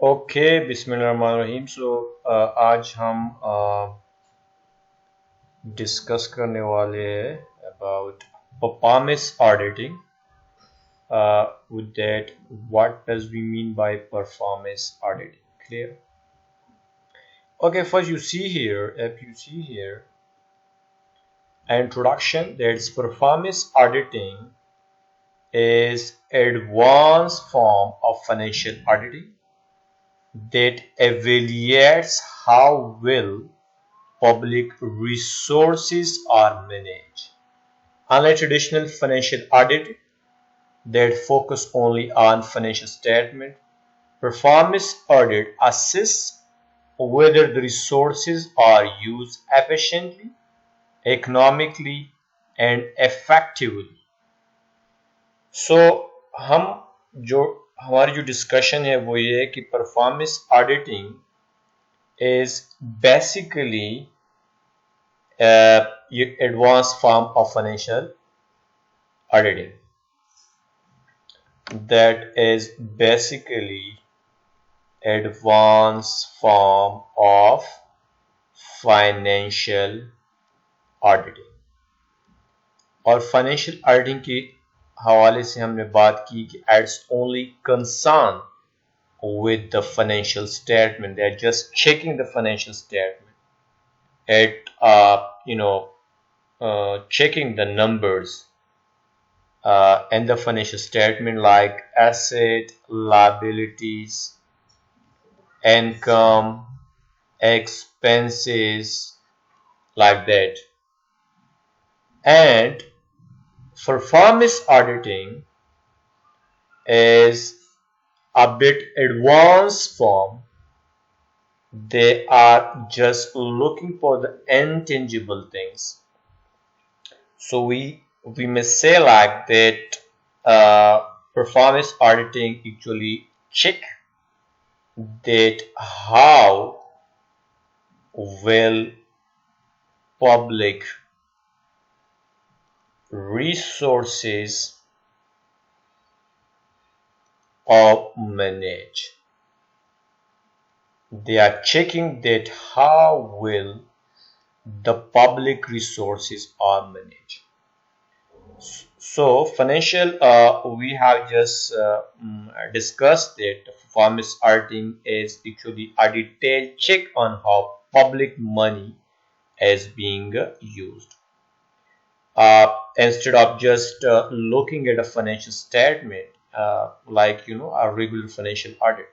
Okay बिस्मिल्लाहिर्रहमानिर्रहीम। आज हम डिस्कस करने वाले हैं about performance auditing. With that, what does we mean by performance auditing? Clear? Okay, first you see here, if you see here, introduction, that's performance auditing is advanced form of financial auditing that evaluates how well public resources are managed. Unlike traditional financial audit that focus only on financial statement, performance audit assists whether the resources are used efficiently, economically, and effectively. So हम जो हमारी जो discussion है वो ये है कि performance auditing is basically advanced form of financial auditing that is basically advanced form of financial auditing। और फाइनेंशियल ऑडिटिंग के हवाले से हमने बात की कि it's only concern with the financial statement. They're just checking the financial statement at checking the numbers and the financial statement like asset, liabilities, income, expenses, like that. And performance auditing is a bit advanced form. They are just looking for the intangible things. So we may say like that performance auditing actually check that how well public resources are managed. They are checking that how well the public resources are managed. So financial, we have just discussed that performance auditing is actually a detailed check on how public money is being used. Instead of just looking at a financial statement, like a regular financial audit.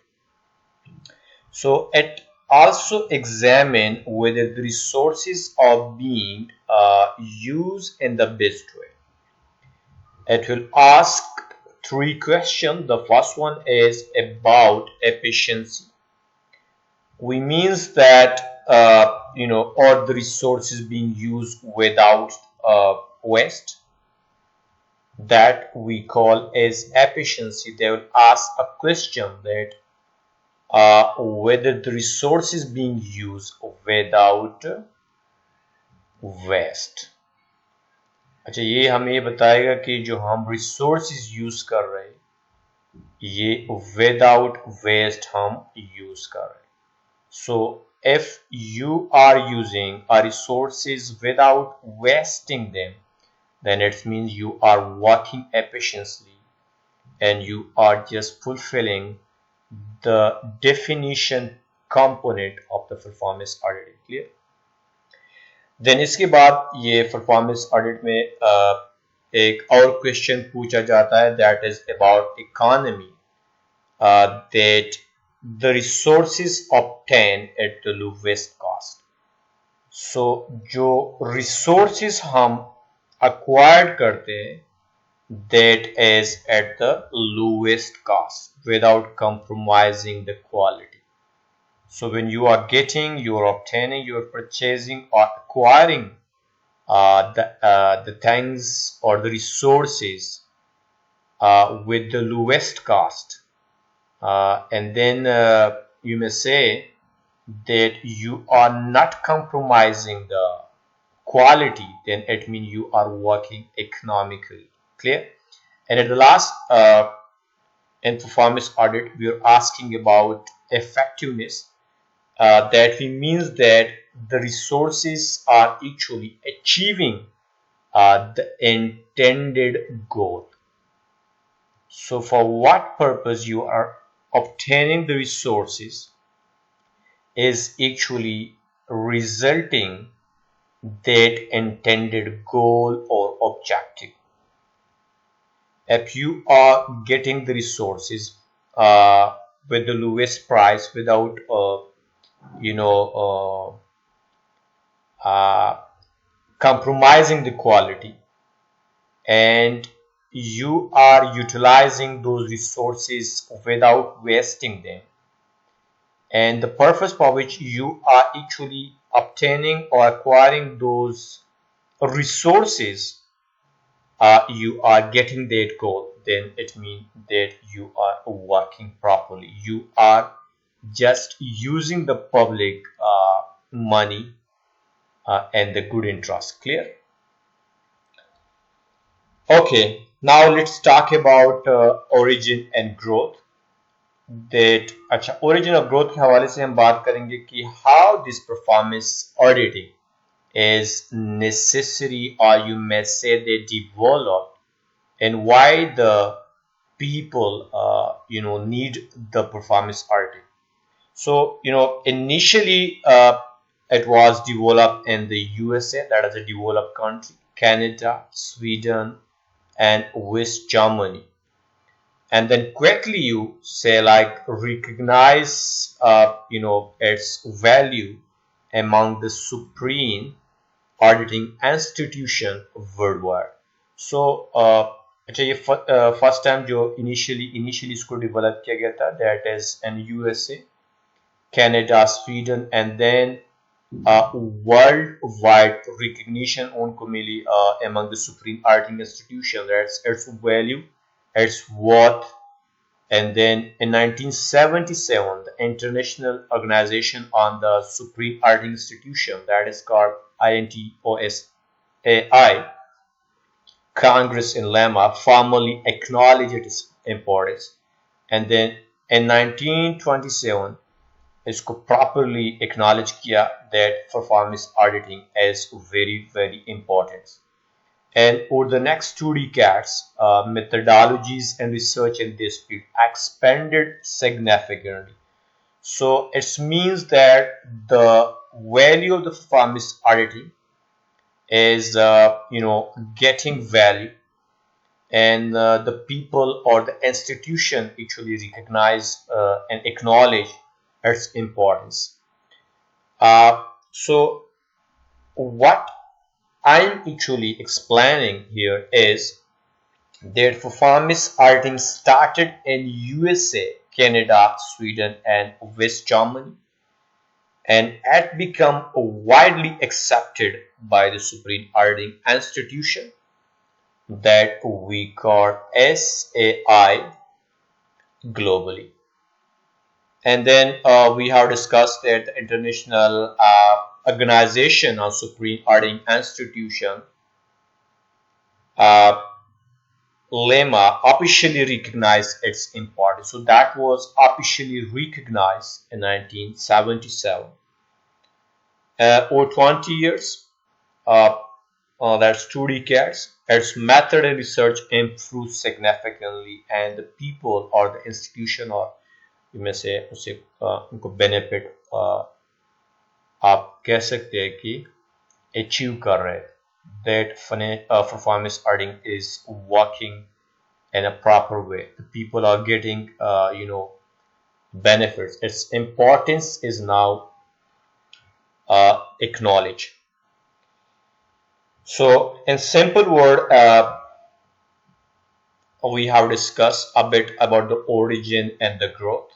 So it also examine whether the resources are being used in the best way. It will ask three questions. The first one is about efficiency. We means that are the resources being used without waste. That we call as efficiency. They will ask a question that whether the resources being used without waste. अच्छा, ये हमें ये बताएगा कि जो हम resources use कर रहे हैं ये विदाउट वेस्ट हम यूज कर रहे हैं. सो if you are using our resources without wasting them, then it means you are working efficiently and you are just fulfilling the definition component of the performance auditing. Clear? Then इसके बाद ये performance audit में एक और question पूछा जाता है that is about economy, that the resources obtain at the lowest cost. So जो रिसोर्सेज हम अक्वायर्ड करते हैं that is at the lowest cost without compromising the quality. So when you are getting, you are obtaining, you are purchasing or acquiring the things or the resources with the lowest cost, and then you may say that you are not compromising the quality, then it means you are working economically. Clear? And at the last in performance audit we are asking about effectiveness. That means that the resources are actually achieving the intended goal. So for what purpose you are obtaining the resources is actually resulting that intended goal or objective. If you are getting the resources with the lowest price without you know compromising the quality, and you are utilizing those resources without wasting them, and the purpose for which you are actually obtaining or acquiring those resources, you are getting that goal, then it means that you are working properly. You are just using the public money and the good interest. Clear? Okay, now let's talk about origin and growth. That अच्छा, origin और growth के हवाले से हम बात करेंगे कि how this performance auditing is necessary, or you may say they developed, and why the people need the performance auditing. So initially it was developed in the USA, that is a developed country, Canada, Sweden, and West Germany. And then quickly you say like recognize its value among the supreme auditing institution worldwide. So अच्छा, ये first time जो initially इसको develop किया गया था, that is in USA, Canada, Sweden, and then worldwide recognition उनको मिली among the supreme auditing institution. That's its value, its worth. And then in 1977, the International Organization on the Supreme Auditing Institution, that is called INTOSAI, Congress in Lima formally acknowledged its importance. And then in 1927, इसको properly acknowledge किया that performance auditing is very very important. And over the next 2 decades, methodologies and research in this field expanded significantly. So it means that the value of the performance auditing is getting value, and the people or the institution actually recognize and acknowledge its importance. So what I'm actually explaining here is that performance auditing started in USA, Canada, Sweden, and West Germany, and it become widely accepted by the Supreme Auditing Institution that we call SAI globally. And then we have discussed that the International Organization of Supreme Auditing Institution, LEMA, officially recognized its importance. So that was officially recognized in 1977. Over 20 years, that's 2 decades, its method and research improved significantly, and the people or the institution, or you may say उसे उनको benefit आप कह सकते हैं कि achieve कर रहे हैं, that performance auditing is working in a proper way. The people are getting benefits. Its importance is now acknowledged. So in simple word, we have discussed a bit about the origin and the growth.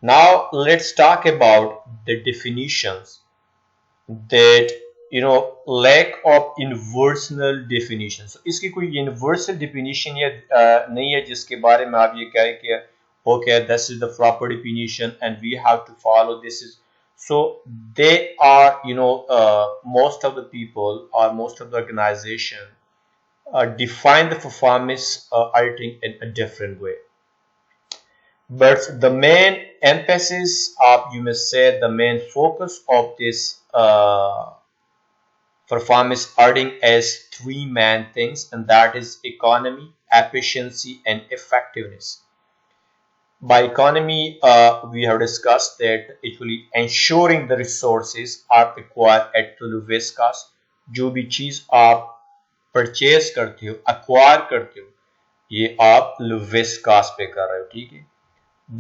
Now let's talk about the definitions. That lack of universal definition. So इसकी कोई universal definition या नहीं है जिसके बारे में आप ये कहें कि okay, this is the proper definition and we have to follow this. Is so they are most of the people or most of the organization define the performance auditing in a different way. but the main emphasis of, you may say, the main focus of this performance auditing as three main things, and that is economy, efficiency, and effectiveness. By economy, we have discussed that actually ensuring the resources are acquired at the lowest cost. जो भी चीज आप purchase करते हो, acquire करते हो, ये आप lowest cost पे कर रहे हो, ठीक है.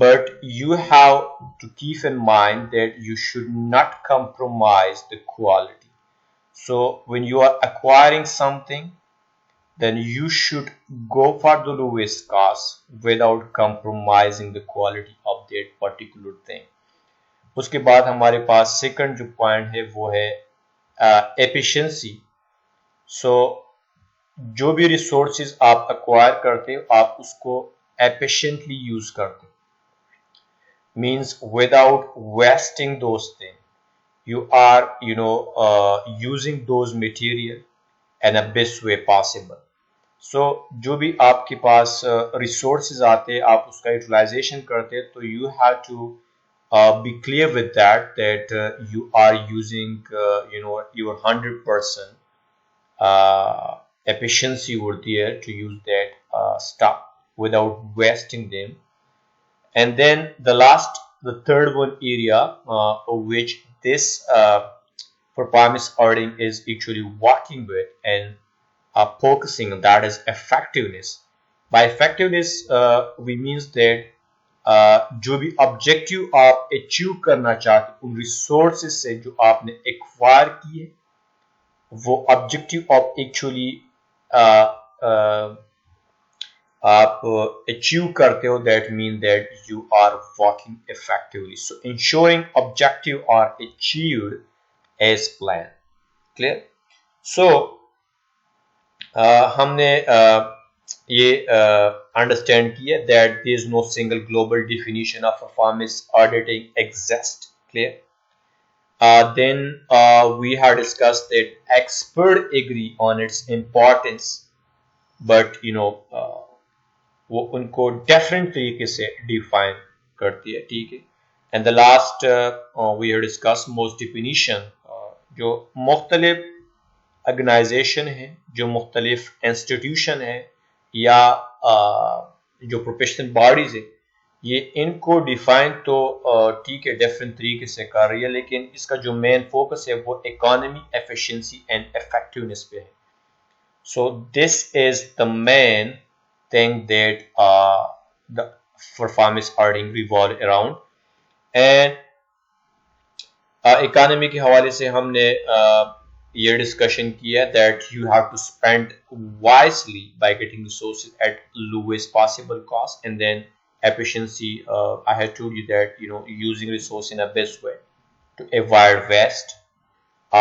But you have to keep in mind that you should not compromise the quality. So when you are acquiring something, then you should go for the lowest cost without compromising the quality of that particular thing. उसके बाद हमारे पास second जो point है वो है efficiency. सो जो भी resources आप एक्वायर करते हो, आप उसको एफिशिएंटली यूज करते हो. Means without wasting those things, you are using those material in a best way possible. So जो भी आपके पास resources आते हैं, आप उसका utilization करते हैं, तो you have to be clear with that you are using your 100% efficiency over there to use that stuff without wasting them. And then the third one area which this performance auditing is actually working with and focusing on, that is effectiveness. By effectiveness, we means that जो भी objective आप achieve करना चाहते उन resources से जो आपने acquire किए, वो objective आप actually आप achieve करते हो, that mean that you are working effectively. So ensuring objective are achieved as planned. Clear? So हमने ये understand किया that there is no single global definition of performance auditing exists. Clear? Then we have discussed that experts agree on its importance, but वो उनको different तरीके से define करती है, ठीक है. And the last we have discuss most definition, जो मुख्तलिफ ऑर्गेनाइजेशन है, जो मुख्तलिफ इंस्टीट्यूशन है, या जो प्रोफेशनल बॉडीज है, ये इनको डिफाइन तो ठीक है डिफरेंट तरीके से कर रही है, लेकिन इसका जो मेन फोकस है वो इकोनॉमी, एफिशिएंसी एंड इफेक्टिवनेस पे है. So this is the main thing that the performance auditing revolve around. And economy के हवाले से हमने ये discussion किया that you have to spend wisely by getting resources at lowest possible cost. And then efficiency, I had told you that using resource in a best way to avoid waste.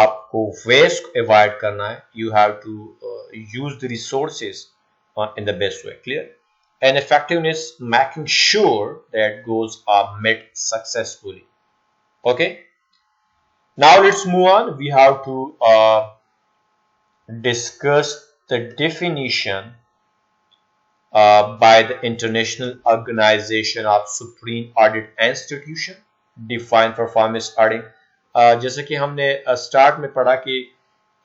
आपको waste को avoid करना है, you have to use the resources in the best way. Clear? And effectiveness, making sure that goals are met successfully. Okay, now let's move on. We have to discuss the definition by the International Organization of Supreme Audit Institution define performance auditing. जैसे कि हमने start में पढ़ा कि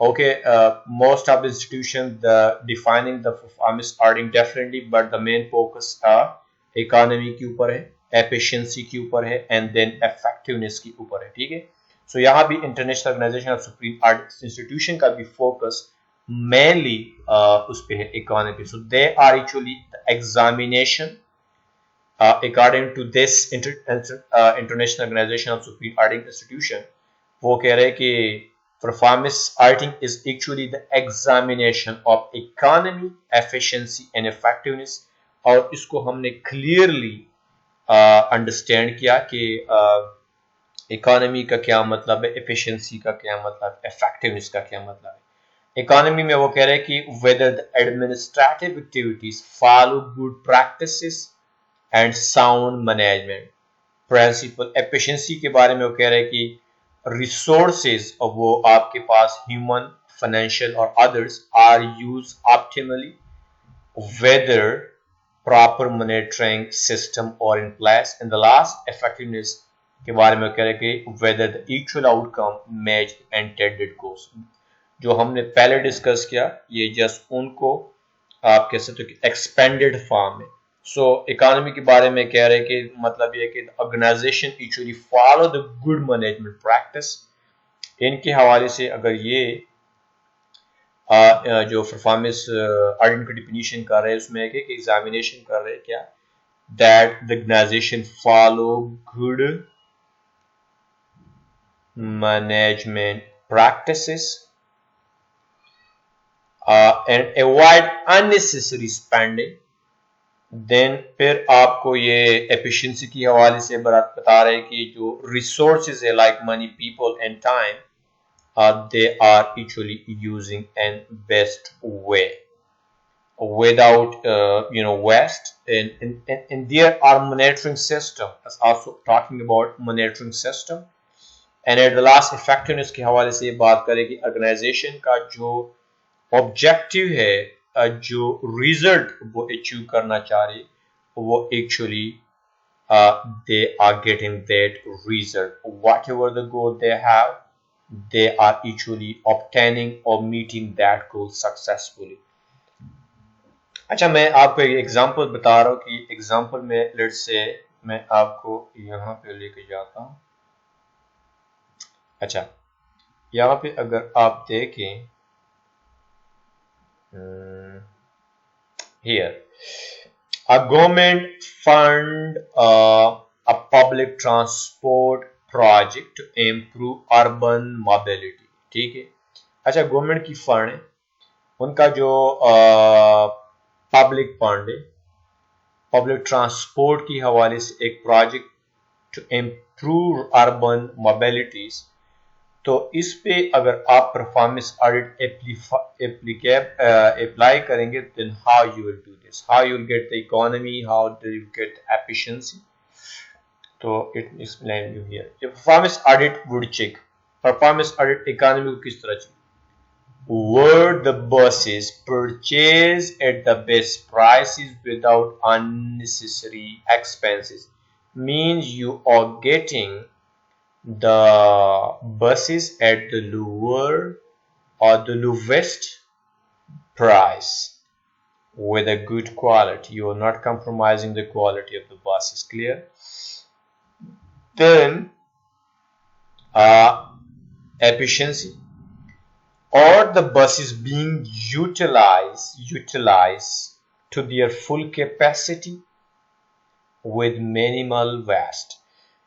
most of the institutions defining the performance auditing differently, but the main focus economy के ऊपर है, efficiency के ऊपर है, and then effectiveness के ऊपर है, ठीक है. So यहाँ भी International Organization of Supreme Audit Institution का भी focus mainly उस पे है, economy. So they are actually the examination according to this International Organization of Supreme Auditing Institution. वो कह रहे हैं कि performance auditing is actually the examination of economy, efficiency and effectiveness. और इसको हमने clearly understand किया कि economy का क्या मतलब है, efficiency का क्या मतलब, effectiveness का क्या मतलब है. Economy में वो कह रहे हैं कि whether the administrative activities follow good practices and sound management principle. Efficiency के बारे में वो कह रहे हैं कि resources of वो आपके पास human, financial or others are used optimally, whether proper monitoring system or in place. And the last, effectiveness के बारे में कह रहे कि whether the actual outcome match intended goals. जो हमने पहले डिस्कस किया ये जस्ट उनको आप कह सकते हो कि एक्सपेंडेड फॉर्म में. सो इकोनॉमी के बारे में कह रहे कि मतलब ये कि organization actually follow the good management practice. इनके हवाले से अगर ये जो परफॉर्मेंस ऑडिट की डिफिनीशन कर रहे हैं उसमें एक एग्जामिनेशन कर रहे हैं क्या that the organization follow good management practices and avoid unnecessary spending. Then फिर आपको ये एफिशिएंसी की हवाले से बता रहे कि जो रिसोर्सेज है like money people and time they are actually using in best way without waste, and there are monitoring system. That's also talking about monitoring system. And at the last, effectiveness के हवाले से बात करें कि organization का जो objective है जो result वो achieve करना चाह रही वो actually they are getting that result. Whatever the goal they have, they are actually obtaining or meeting that goal successfully. अच्छा, मैं आपको एक एग्जांपल बता रहा हूँ कि एग्जांपल में लेट्स से मैं आपको यहाँ पे लेके जाता हूँ. अच्छा, यहाँ पे अगर आप देखें here a government fund a public transport project to improve urban mobility. ठीक है. अच्छा, गवर्नमेंट की फंड है, उनका जो पब्लिक फंड है पब्लिक ट्रांसपोर्ट की हवाले से एक project to improve urban mobilities. तो इस पे अगर आप परफॉर्मेंस ऑडिट अप्लाई करेंगे then how you will do this, how you will get the economy, how do you get efficiency. तो it explain you here. Performance audit would check performance audit economy को किस तरह चेक. Were the buses purchased at the best prices without unnecessary expenses? Means you are getting the buses at the lower or the lowest price with a good quality. You are not compromising the quality of the bus. Is clear? Then efficiency, or the bus is being utilized to their full capacity with minimal waste.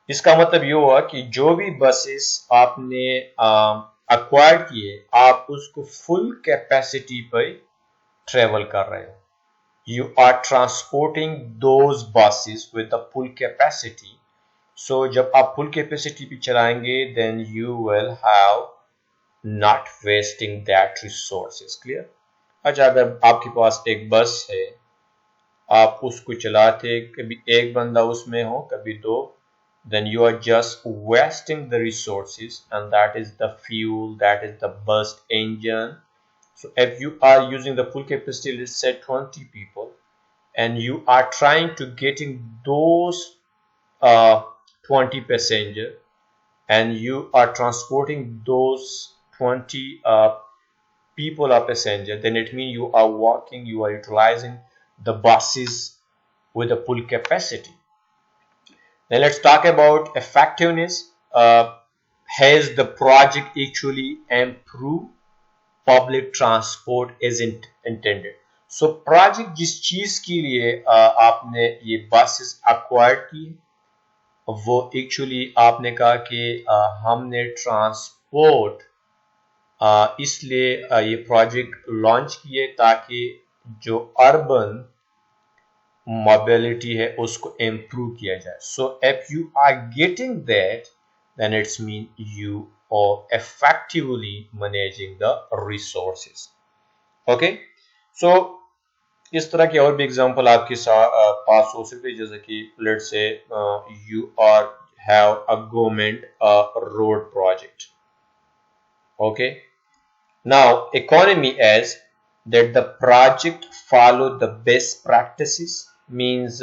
इसका मतलब ये हुआ कि जो भी buses आपने acquire किए आप उसको फुल कैपेसिटी पर ट्रेवल कर रहे हो. You are transporting those buses with the full capacity. So जब आप फुल कैपेसिटी पे चलाएंगे then you will have not wasting that resources. Clear? अच्छा, अगर आपके पास एक बस है आप उसको चलाते कभी एक बंदा उसमें हो कभी दो, then you are just wasting the resources, and that is the fuel, that is the bus engine. So if you are using the full capacity, let's say 20 people, and you are trying to getting those 20 passenger and you are transporting those 20 people or passenger, then it means you are walking, you are utilizing the buses with a full capacity. Then let's talk about effectiveness. Has the project actually improved public transport as intended? So project जिस चीज के लिए आपने ये buses acquired की वो actually आपने कहा कि हमने ट्रांसपोर्ट इसलिए ये प्रोजेक्ट लॉन्च किए ताकि जो अर्बन मोबिलिटी है उसको इम्प्रूव किया जाए. So if you are getting that then it's mean you are effectively managing the resources. Okay, so इस तरह की और भी एग्जांपल आपके पास हो सकते हैं, जैसे कि let's say you are have a government road project. Okay, now economy as that the project follow the best practices means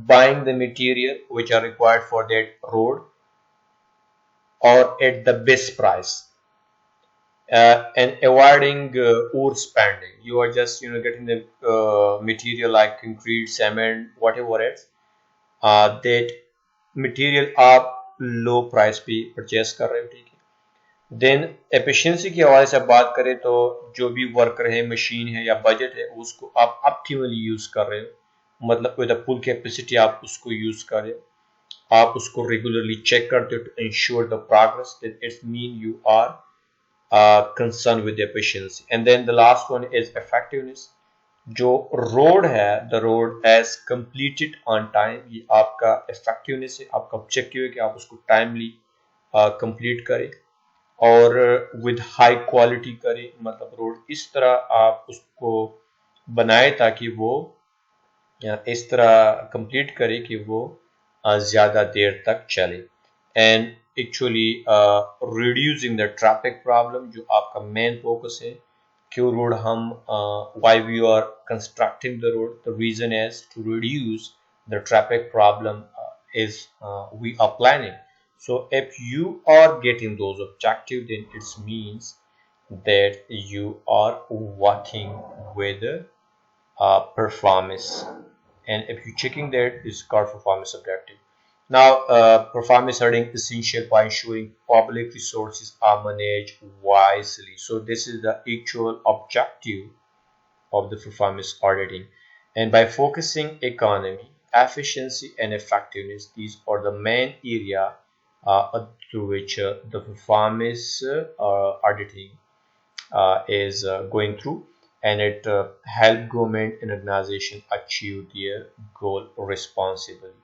buying the material which are required for that road or at the best price, and avoiding overspending. You are just getting the material like concrete, cement, whatever else, that material आप लो price पे purchase कर रहे हो, ठीक है। Then efficiency के हवाले से बात करें तो जो भी वर्कर है, मशीन है या बजट है, उसको आप ऑप्टिमली यूज कर रहे हो, मतलब विद फुल कैपेसिटी आप उसको यूज कर रहे हो, आप उसको रेगुलरली चेक करते हो to ensure the progress, that it's mean you are concerned with efficiency. And then the last one is effectiveness. जो रोड है, the road as completed on time, ये आपका इफेक्टिवनेस है, आपका ऑब्जेक्टिव है कि आप उसको टाइमली कंप्लीट करें और विद हाई क्वालिटी करें, मतलब रोड इस तरह आप उसको बनाए ताकि वो इस तरह कंप्लीट करे कि वो ज़्यादा देर तक चले, and actually reducing the traffic problem, जो आपका मेन फोकस है। क्यों रोड हम why we are constructing the road, the reason is to reduce the traffic problem, is we are planning. So if you are getting those objectives, then it means that you are working with performance, and if you checking that, is called performance objective. Now, performance auditing is essential by ensuring public resources are managed wisely. So this is the actual objective of the performance auditing. And by focusing economy, efficiency, and effectiveness, these are the main area through which the performance auditing is going through, and it help government and organization achieve their goal responsibly.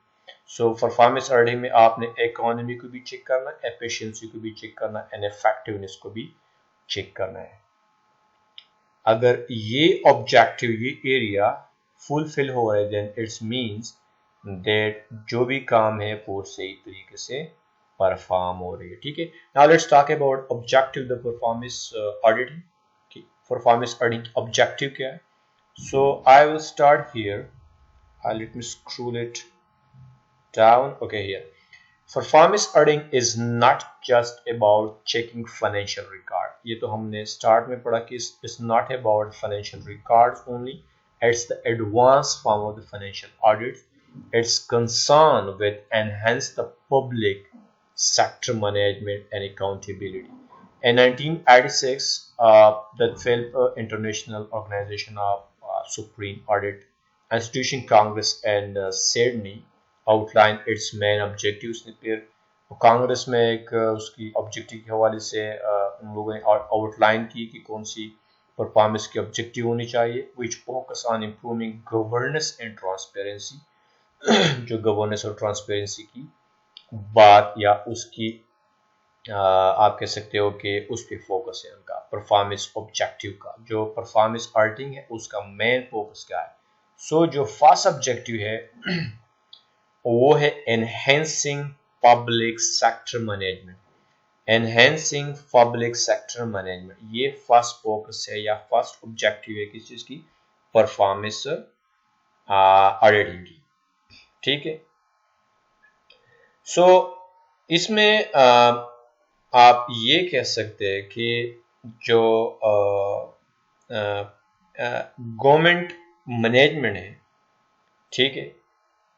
So performance auditing में आपने economy को भी check करना है, efficiency को भी check करना है, एंड इफेक्टिवनेस को भी चेक करना है। अगर ये ऑब्जेक्टिव, ये एरिया फुलफिल हो रहा है, देन इट्स मींस दैट जो भी काम है वो सही तरीके से परफॉर्म हो रही है, ठीक है। Now let's talk about objective the performance auditing. Performance auditing objective क्या है? So I will start here, let me scroll it down. Okay, here performance auditing is not just about checking financial record. ये तो हमने start में पढ़ा कि it's not about financial records only. It's the advanced form of the financial audit. It's concerned with enhance the public sector management and accountability. In 1986, the Philip International Organization of Supreme Audit Institution Congress and Sydney outline it's main objectives ने। फिर कांग्रेस में एक उसकी objective के हवाले से उन लोगों ने आउटलाइन की कि कौन सी परफॉर्मेंस की ऑब्जेक्टिव होनी चाहिए, which focus on improving governance and transparency. जो गवर्नेंस और ट्रांसपेरेंसी की बात या उसकी आप कह सकते हो कि उस पर फोकस है उनका परफॉर्मेंस ऑब्जेक्टिव का। जो परफॉर्मेंस ऑडिटिंग है उसका मेन फोकस क्या है? सो जो फर्स्ट ऑब्जेक्टिव है वो है enhancing public sector management. Enhancing public sector management, ये फर्स्ट फोकस है या फर्स्ट ऑब्जेक्टिव है किस चीज की? परफॉर्मेंस ऑडिटिंग की, ठीक है। सो इसमें आप ये कह सकते हैं कि जो गवर्नमेंट मैनेजमेंट है, ठीक है,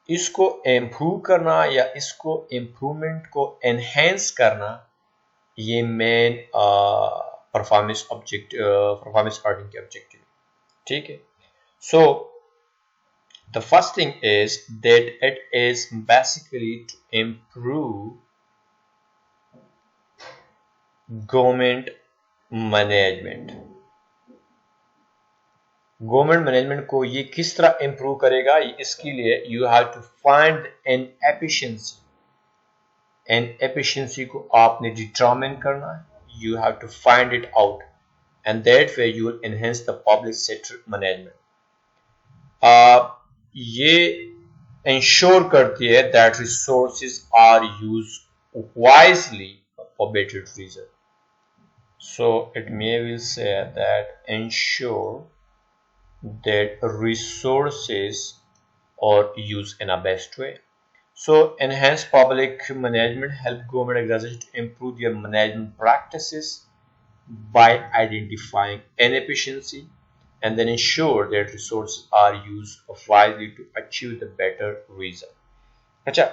इसको इम्प्रूव करना या इसको इम्प्रूवमेंट को एनहेंस करना, ये main performance objective, performance auditing के ऑब्जेक्टिव, ठीक है। So the first thing is that it is basically to improve government management. Government management को ये किस तरह इंप्रूव करेगा? इसके लिए you have to find inefficiency. Inefficiency को आपने डिटरमिन करना है, you have to find it out, and that way you will enhance the public sector management. ये इंश्योर करती है that resources are used wisely for better reason. So it may will say that ensure that resources or use in a best way. So enhanced public management help government organizations to improve their management practices by identifying inefficiency and then ensure that resources are used wisely to achieve the better result. अच्छा,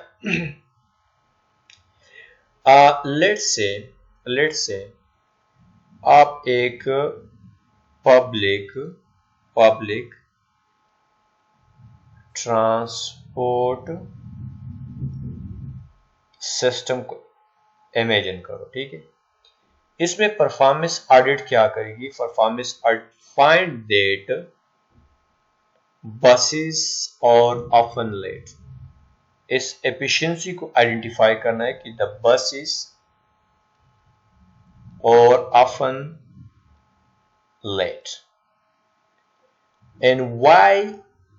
let's say आप एक public public transport system को imagine करो, ठीक है। इसमें performance audit क्या करेगी? Performance audit find that buses are often late, इस एफिशिएंसी को आइडेंटिफाई करना है कि the buses are often late and why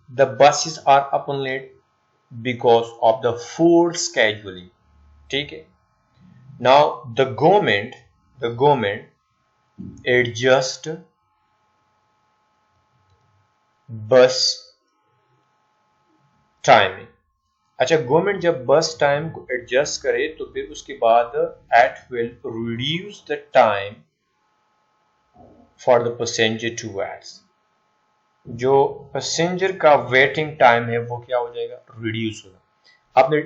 the buses are often late, because of the full scheduling, ठीक है। Now the government adjust bus timing। अच्छा, government जब बस टाइम को एडजस्ट करे तो फिर उसके बाद it will reduce the time for the passenger to wait, जो पैसेंजर का वेटिंग टाइम है वो क्या हो जाएगा? रिड्यूस होगा। आपने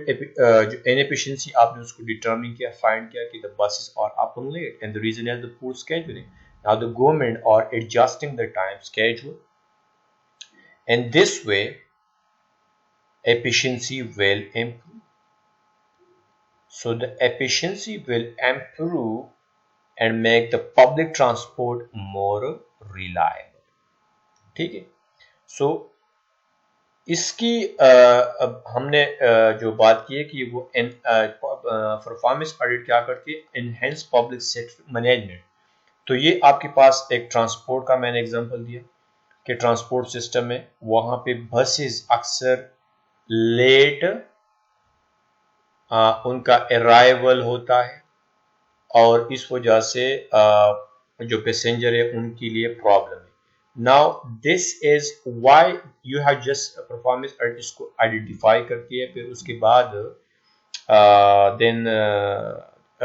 जो इनएफिशिएंसी आपने उसको डिटरमिन किया, फाइंड किया कि the buses are often late and the reason is the poor scheduling. Now the government are adjusting the time schedule, and this way efficiency will improve. So the efficiency will improve and make the public transport more reliable, ठीक है। सो इसकी अब हमने जो बात की है कि वो परफॉर्मेंस ऑडिट क्या करती है? Enhance public sector management. तो ये आपके पास एक ट्रांसपोर्ट का मैंने एग्जांपल दिया कि ट्रांसपोर्ट सिस्टम में वहां पे बसेस अक्सर लेट उनका अराइवल होता है और इस वजह से जो पैसेंजर है उनके लिए प्रॉब्लम है। Now this is why you have just performance artist को आइडेंटिफाई करती है, फिर उसके बाद देन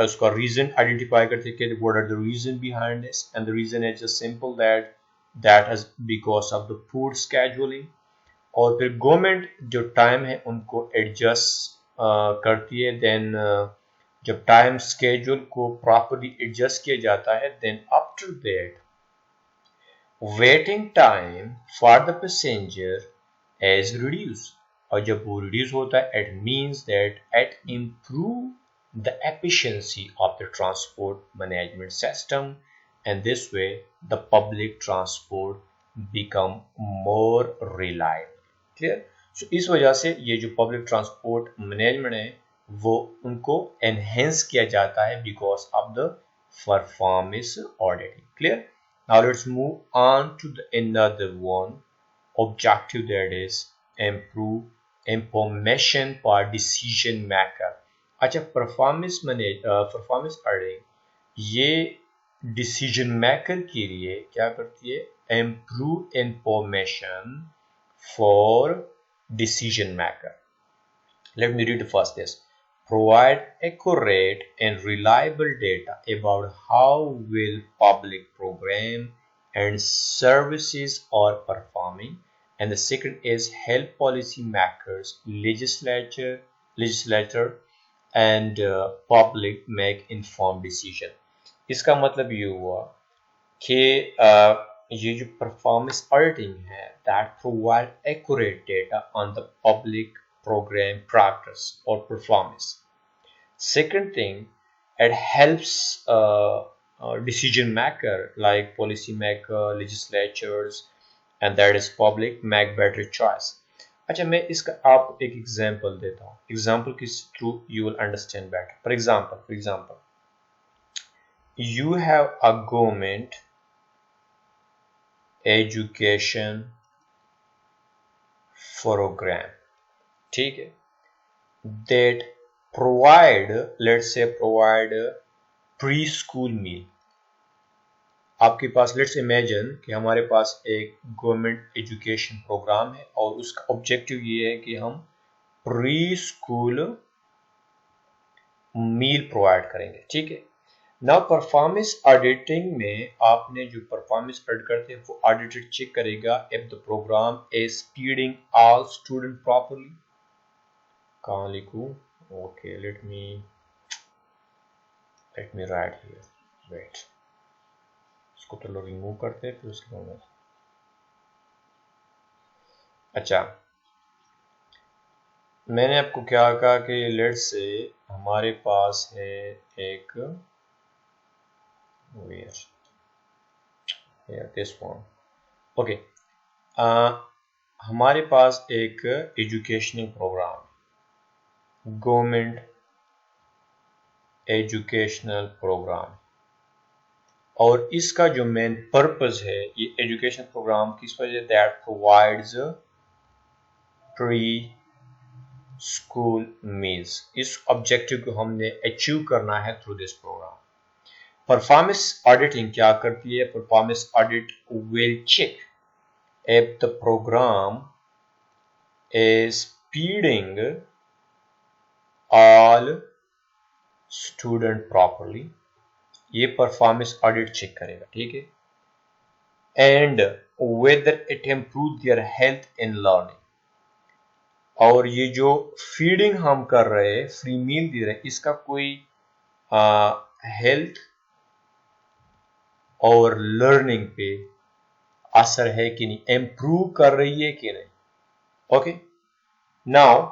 उसका रीजन आइडेंटिफाई करते हैं कि what are the reason behind this, and the reason is just simple that is because of the poor scheduling. और फिर गवर्नमेंट जो टाइम है उनको एडजस्ट करती है। देन जब टाइम स्केड्यूल को प्रॉपर्ली एडजस्ट किया जाता है, then after that waiting time for the passenger is reduce, और जब वो रिड्यूस होता है it means that it improve the efficiency of the transport management system, and this way the public transport become more reliable. Clear? So इस वजह से ये जो पब्लिक ट्रांसपोर्ट मैनेजमेंट है वो उनको एनहेंस किया जाता है because of the performance auditing. Clear? Now let's move on to the another one objective, that is improve information for decision maker। अच्छा, परफॉर्मेंस ऑडिटिंग ये डिसीजन मेकर के लिए क्या करती है? improve information for decision maker। Let me read first this. Provide accurate and reliable data about how well public program and services are performing. And the second is help policy makers, legislator and public make informed decision। इसका मतलब ये हुआ कि ये जो performance auditing है that provide accurate data on the public program progress or performance. Second thing, it helps decision maker like policy maker, legislatures and that is public make better choice। अच्छा, मैं इसका आपको एक एग्जांपल देता हूँ। Example के through you will understand better। For example, you have a government education program, ठीक है, that provide preschool meal, आपके पास लेट्स इमेजिन कि हमारे पास एक गवर्नमेंट एजुकेशन प्रोग्राम है और उसका ऑब्जेक्टिव ये है कि हम प्री स्कूल मील प्रोवाइड करेंगे, ठीक है। नाउ परफॉर्मेंस ऑडिटिंग में आपने जो परफॉर्मेंस ऑडिट करते हैं वो ऑडिटर चेक करेगा if the program is feeding all student properly. कहाँ लिखूं? Okay, let me write here, wait, इसको तो लोग रिमूव करते हैं फिर उसके बाद। अच्छा, मैंने आपको क्या कहा कि लेट्स से हमारे पास है एक दिस वन, ओके, हमारे पास एक educational program, government educational program, और इसका जो मेन पर्पस है, ये एजुकेशन प्रोग्राम किस वजह, that provides pre school meals. इस ऑब्जेक्टिव को हमने अचीव करना है through this program. Performance auditing क्या करती है? Performance audit will check if the program is feeding all student properly, ये परफॉर्मेंस ऑडिट चेक करेगा, ठीक है। And whether it improve their health in learning, और ये जो फीडिंग हम कर रहे हैं, फ्री मील दे रहे हैं, इसका कोई हेल्थ और लर्निंग पे असर है कि नहीं, इम्प्रूव कर रही है कि नहीं। Okay, now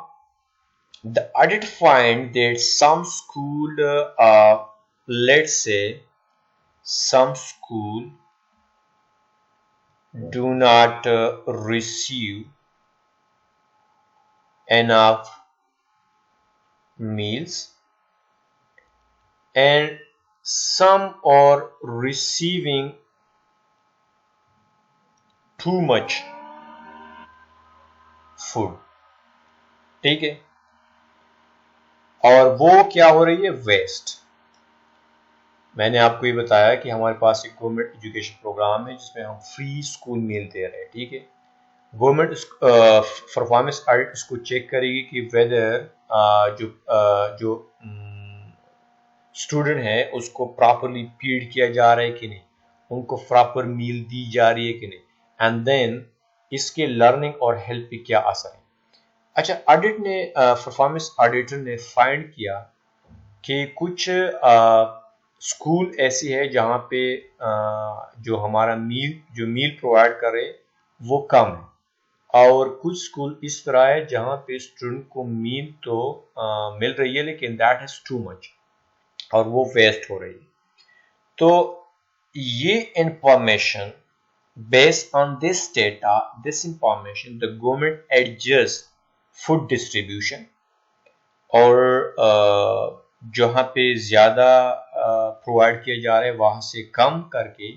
the audit find that some school, let's say some school do not receive enough meals and some are receiving too much food, ठीक है, और वो क्या हो रही है, वेस्ट। मैंने आपको ये बताया कि हमारे पास एक गवर्नमेंट एजुकेशन प्रोग्राम है जिसमें हम फ्री स्कूल मील दे रहे हैं, ठीक है। गवर्नमेंट परफॉर्मेंस ऑडिट इसको चेक करेगी कि वेदर जो स्टूडेंट है उसको प्रॉपरली फीड किया जा रहा है कि नहीं, उनको प्रॉपर मील दी जा रही है कि नहीं, एंड देन इसके लर्निंग और हेल्थ पे क्या असर है। अच्छा, ऑडिट ने परफॉर्मेंस ऑडिटर ने फाइंड किया कि कुछ स्कूल ऐसी है जहाँ पे जो हमारा मील प्रोवाइड कर रहे वो कम है, और कुछ स्कूल इस तरह है जहाँ पे स्टूडेंट को मील तो मिल रही है लेकिन दैट इज टू मच और वो वेस्ट हो रही है। तो ये information, based on this data, this information, the government adjust food distribution, और जहाँ पे ज़्यादा प्रोवाइड किया जा रहा है वहाँ से कम करके,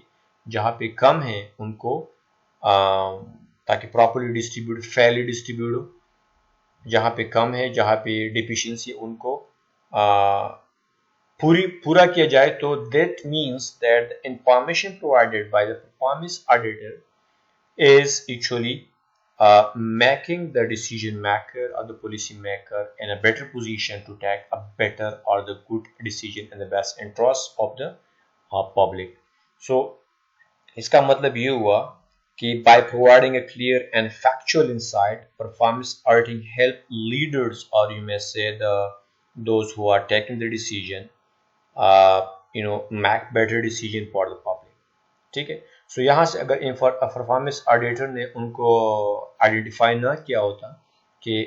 जहाँ पे कम है उनको ताकि प्रॉपर्ली डिस्ट्रीब्यूट, फेयरली डिस्ट्रीब्यूट हो, जहाँ पे कम है, जहाँ पे डिफिशियंसी उनको पूरा किया जाए। तो that means that the information provided by the performance auditor is actually making the decision maker or the policy maker in a better position to take a better or the good decision in the best interest of the public. So इसका मतलब ये हुआ कि by providing a clear and factual insight, performance auditing help leaders, or you may say those who are taking the decision, make better decision for the public, ठीक है। सो यहाँ से अगर परफॉर्मेंस ऑडिटर ने उनको आइडेंटिफाई ना किया होता कि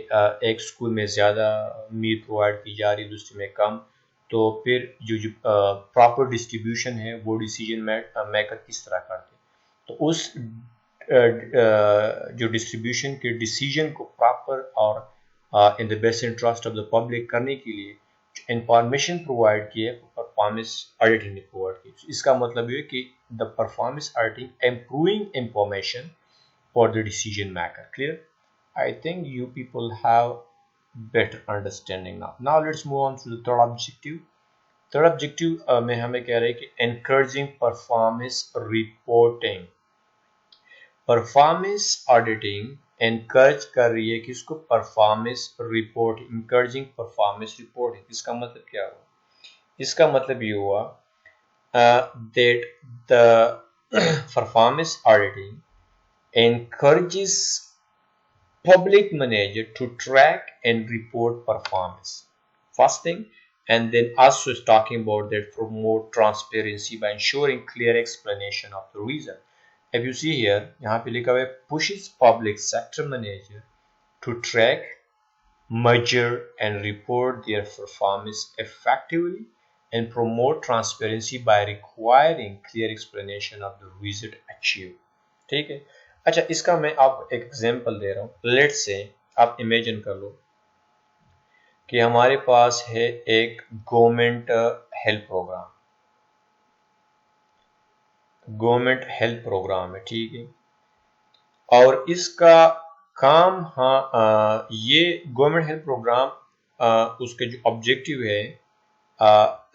एक स्कूल में ज़्यादा मील प्रोवाइड की जा रही, दूसरे में कम, तो फिर जो प्रॉपर डिस्ट्रीब्यूशन है वो डिसीजन मेकर किस तरह करते। तो उस जो डिस्ट्रीब्यूशन के डिसीजन को प्रॉपर और in the best interest of the public करने के लिए इंफॉर्मेशन प्रोवाइड किए परफॉर्मेंस ऑडिटिंग ने प्रोवाइड की। इसका मतलब ये कि the performance auditing improving information for the decision maker. Clear? I think you people have better understanding now. Now let's move on to the third objective. Third objective में हमें कह रहे हैं कि encouraging performance reporting. Performance auditing encourage कर रही है कि इसको performance report, encouraging performance reporting. इसका मतलब क्या हुआ? इसका मतलब ये हुआ that the performance auditing encourages public manager to track and report performance. First thing, and then also is talking about that promote transparency by ensuring clear explanation of the reason. If you see here, यहाँ पे लिखा हुआ है pushes public sector manager to track, measure and report their performance effectively and promote transparency by requiring clear explanation of the result achieved. ठीक है। अच्छा, इसका मैं आपको एक एग्जांपल दे रहा हूँ। लेट्स से आप इमेजिन कर लो कि हमारे पास है एक government health program, government health program है, ठीक है। और इसका काम, हाँ, ये गवर्नमेंट हेल्थ प्रोग्राम उसके जो ऑब्जेक्टिव है,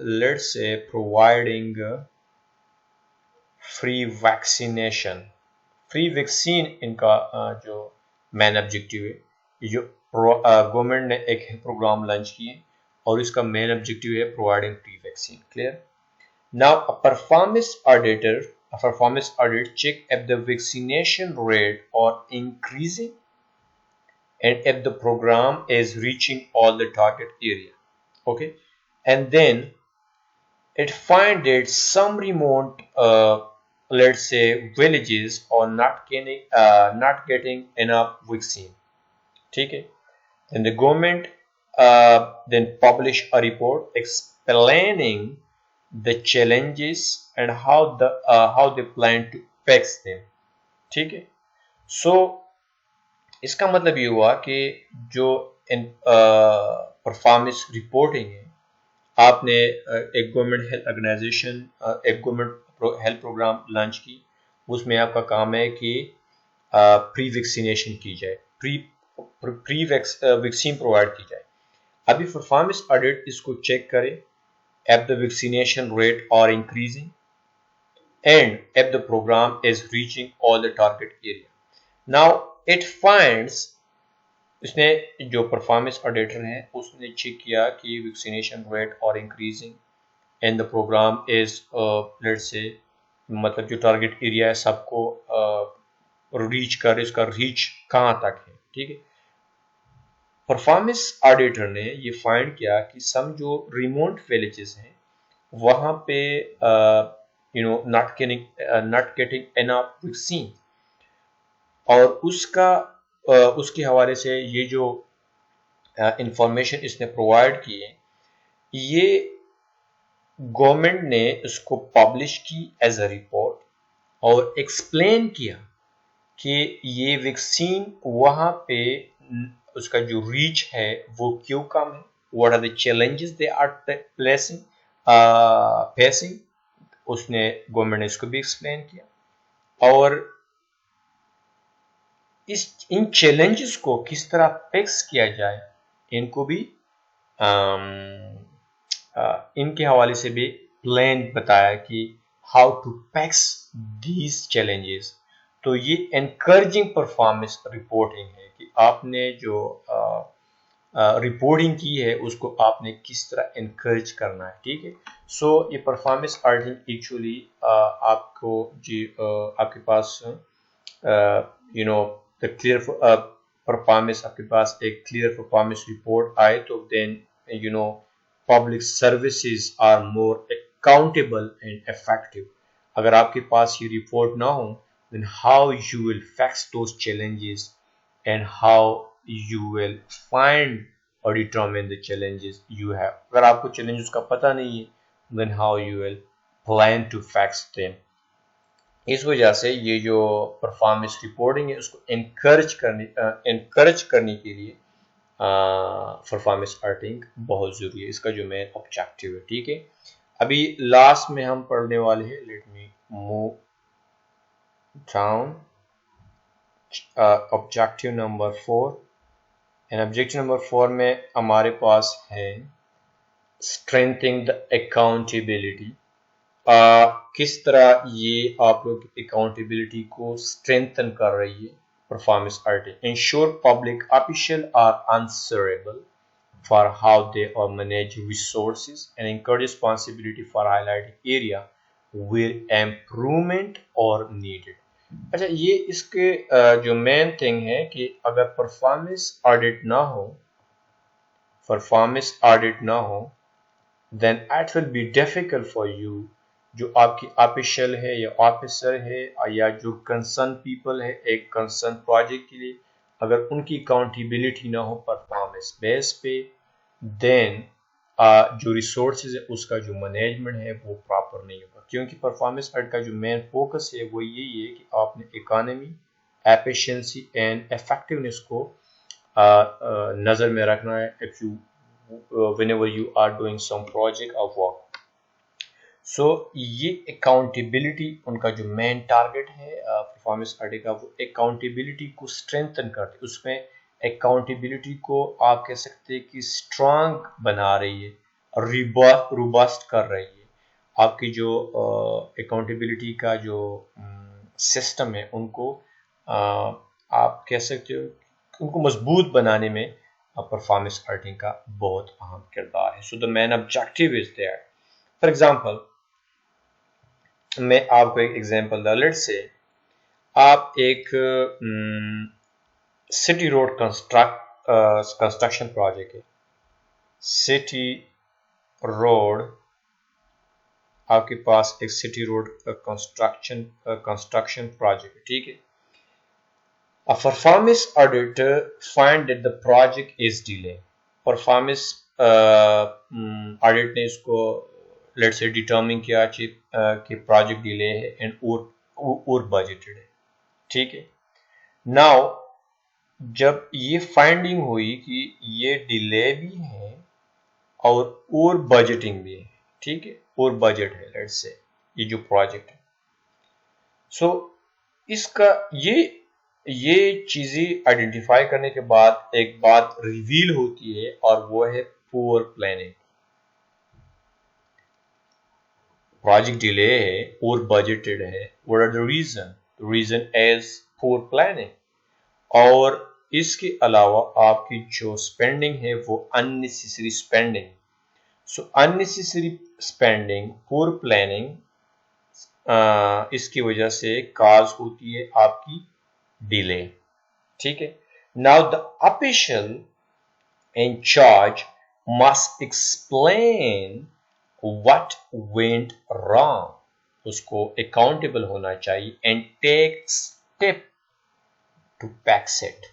let's say providing free vaccination, free vaccine इनका जो मेन ऑब्जेक्टिव है। ये जो गवर्नमेंट ने एक हेल्थ प्रोग्राम लॉन्च किए और इसका मेन ऑब्जेक्टिव है providing free vaccine. Clear? Now a performance audit check if the vaccination rate are increasing and if the program is reaching all the target area. Okay, and then it find that some remote let's say villages are not getting enough vaccine. ठीक है? Then the government then publish a report explaining the challenges and how they plan to fix them. ठीक है? So इसका मतलब ये हुआ कि जो परफॉर्मेंस रिपोर्टिंग है, आपने एक गवर्नमेंट हेल्थ ऑर्गेनाइजेशन, एक गवर्नमेंट हेल्थ प्रोग्राम लॉन्च की, उसमें आपका काम है कि प्री वैक्सीनेशन की जाए, प्री वैक्सीन प्रोवाइड की जाए। अभी परफॉर्मेंस ऑडिट इसको चेक करे if the vaccination rate are increasing and if the program is reaching all the target area. Now it finds, उसने जो परफॉर्मेंस ऑडिटर है उसने चेक किया कि vaccination rate are increasing and the program is let's say, मतलब जो target area है सबको रीच कर, इसका रीच कहाँ तक है। ठीक है? परफॉर्मेंस ऑडिटर ने ये फाइंड किया कि सम जो रिमोट विलेजेस हैं वहां पे नॉट गेटिंग एनफ वैक्सीन, और उसके हवाले से ये जो इंफॉर्मेशन इसने प्रोवाइड की है, ये गवर्नमेंट ने उसको पब्लिश की एज अ रिपोर्ट और एक्सप्लेन किया कि ये वैक्सीन वहां पे उसका जो रीच है वो क्यों कम है, what are the challenges they are facing. उसने गवर्नमेंट ने इसको भी एक्सप्लेन किया और इन चैलेंजेस को किस तरह फिक्स किया जाए इनको भी इनके हवाले से भी प्लान बताया कि how to fix these challenges. तो ये एनकरेजिंग परफॉर्मेंस रिपोर्टिंग है कि आपने जो रिपोर्टिंग की है उसको आपने किस तरह एनकरेज करना है। ठीक है? सो ये परफॉर्मेंस ऑडिटिंग एक्चुअली आपको जी आपके पास द क्लियर परफॉर्मेंस, आपके पास एक क्लियर परफॉर्मेंस रिपोर्ट आए तो then public services are more accountable and effective. अगर आपके पास ये रिपोर्ट ना हो, then how you will fix those challenges and how you will find or determine the challenges you have. अगर आपको challenges का पता नहीं है, then how you will plan to fix them. इस वजह से ये जो परफॉर्मेंस रिपोर्टिंग है उसको एनकरेज करने के लिए परफॉर्मेंस ऑडिटिंग बहुत जरूरी है। इसका जो मेन ऑब्जेक्टिव है। ठीक है? अभी लास्ट में हम पढ़ने वाले हैं, let me move down, objective number 4, and objective number 4 में हमारे पास है strengthening the accountability. किस तरह ये आप लोग अकाउंटेबिलिटी को स्ट्रेंथन कर रही है performance audit. Ensure public official are answerable for how they or manage resources and encourage responsibility for highlighting area where improvement or needed. अच्छा, ये इसके जो मेन थिंग है कि अगर परफॉर्मेंस ऑडिट ना हो then it will be difficult for you, जो आपकी ऑफिशियल है या ऑफिसर है या जो कंसर्न पीपल है एक कंसर्न प्रोजेक्ट के लिए, अगर उनकी अकाउंटेबिलिटी ना हो परफॉर्मेंस बेस पे, देन जो रिसोर्सेज है उसका जो मैनेजमेंट है वो प्रॉपर नहीं होगा. क्योंकि परफॉर्मेंस ऑडिट का जो मेन फोकस है वो यही है कि आपने इकोनॉमी, एफिशिएंसी एंड इफेक्टिवनेस को नज़र में रखना है if you whenever you are doing some project or work. सो ये अकाउंटेबिलिटी उनका जो मेन टारगेट है परफॉर्मेंस ऑडिट का, वो अकाउंटेबिलिटी को स्ट्रेंथन करते. उसमें अकाउंटेबिलिटी को आप कह सकते हैं कि स्ट्रांग बना रही है, रोबस्ट कर रही है. आपकी जो अकाउंटेबिलिटी का जो सिस्टम है उनको आप कह सकते हो उनको मजबूत बनाने में परफॉर्मेंस ऑडिटिंग का बहुत अहम किरदार है. So the main objective is there. For example, मैं आपको एक एग्जांपल दूं. लेट्स से आप एक सिटी रोड कंस्ट्रक्शन प्रोजेक्ट है. सिटी रोड, आपके पास एक सिटी रोड कंस्ट्रक्शन प्रोजेक्ट है, ठीक है. A performance auditor find that the project is delay. Performance audit ने इसको लेट्स से डिटरमिन किया कि प्रोजेक्ट डिले है एंड और बजटेड है, ठीक है. नाउ जब ये फाइंडिंग हुई कि ये डिले भी है और बजटिंग भी है, ठीक है, और बजट है लेट्स से ये जो प्रोजेक्ट है. सो इसका ये चीजें आइडेंटिफाई करने के बाद एक बात रिवील होती है और वो है पुअर प्लानिंग. प्रोजेक्ट डिले है और बजटेड है. What are the reason? The reason is poor planning. और इसके अलावा आपकी जो स्पेंडिंग है वो unnecessary spending. So unnecessary spending, poor planning, इसकी वजह से काज होती है आपकी डिले, ठीक है. Now the official in charge must explain what went wrong. उसको अकाउंटेबल होना चाहिए and take step to fix it,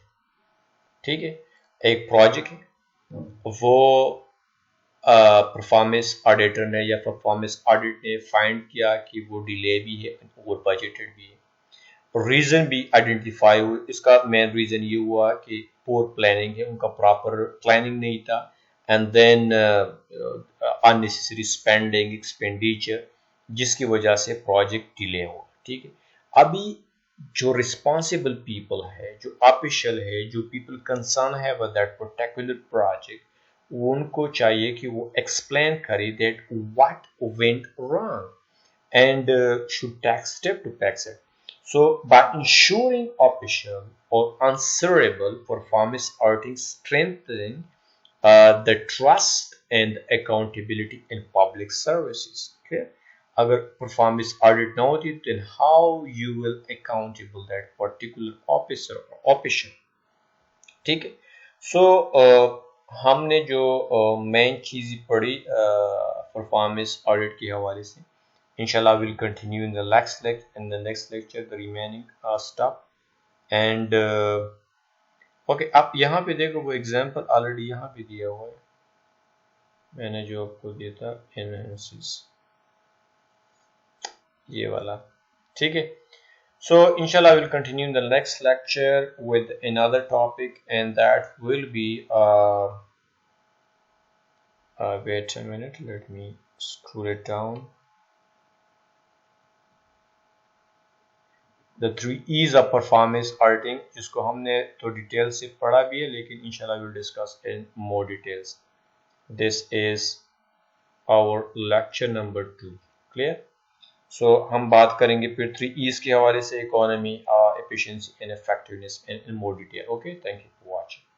ठीक है. एक प्रोजेक्ट है, वो परफॉर्मेंस ऑडिटर ने या परफॉर्मेंस ऑडिट ने फाइंड किया कि वो डिले भी है और बजटेड भी है. रीजन भी आइडेंटिफाई हुए. इसका मेन रीजन ये हुआ कि पुअर प्लानिंग है, उनका प्रॉपर प्लानिंग नहीं था, and then unnecessary spending, expenditure, जिसकी वजह से प्रोजेक्ट डिले हुआ, ठीक है. अभी जो रिस्पॉन्सिबल पीपल है, जो ऑफिशियल है, जो पीपल कंसर्न है विद दैट पर्टिकुलर प्रोजेक्ट, उनको चाहिए कि वो एक्सप्लेन करे that what went wrong and should take step to fix it. So, by ensuring official or answerable performance auditing, strengthening the trust and accountability in public services. Okay, अगर performance audit ना होती, then how you will accountable that particular officer or official, ठीक है. सो हमने जो main चीज़ पढ़ी performance audit के हवाले से, inshallah we'll continue in the next lecture the remaining stuff. and okay, आप यहाँ पे देखो वो एग्जांपल ऑलरेडी यहाँ पे दिया हुआ है, मैंने जो आपको दिया था एनालिसिस, ये वाला, ठीक है. So inshallah we'll continue in the next lecture with another topic, and that will be wait a minute, let me scroll it down. The 3 E's of performance auditing, जिसको हमने तो डिटेल से पढ़ा भी है, लेकिन इंशाल्लाह we'll discuss in more details. This is our lecture number 2. Clear? So हम बात करेंगे फिर 3 E's के हवाले से, economy, efficiency and effectiveness in more detail. Okay, thank you for watching.